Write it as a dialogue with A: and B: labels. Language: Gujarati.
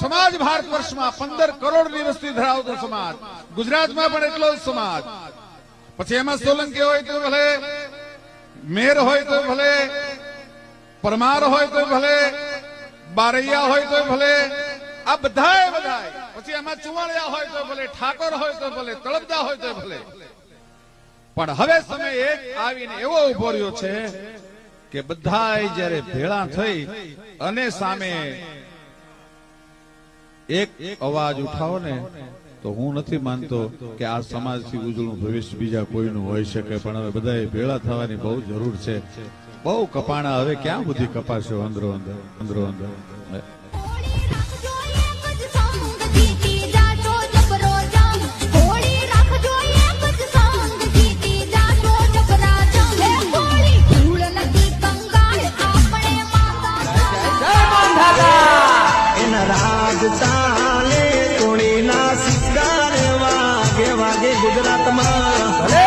A: સમાજ ભારત વર્ષમાં 15 કરોડની વસ્તી ધરાવતો સમાજ, ગુજરાતમાં પણ એટલો જ સમાજ. પછી એમાં સોલંકી હોય તો ભલે, મેર હોય તો ભલે, પરમાર હોય તો ભલે, બારૈયા હોય તો ભલે, આ બધાય. પછી એમાં ચુવાણિયા હોય તો ભલે, ઠાકોર હોય તો ભલે, તળપદા હોય તો ભલે. પણ હવે સમય એક આવીને એવો ઉભો રહ્યો છે કે બધાય જયારે ભેળા થઈ અને સામે એક અવાજ ઉઠાવો ને, તો હું નથી માનતો કે આ સમાજથી ઉજળું ભવિષ્ય બીજા કોઈનું હોઈ શકે. પણ હવે બધાએ ભેળા થવાની બહુ જરૂર છે. બહુ કપાણા, હવે ક્યાં બધી કપાશો અંદરો અંદર.
B: ગુજરાતમાં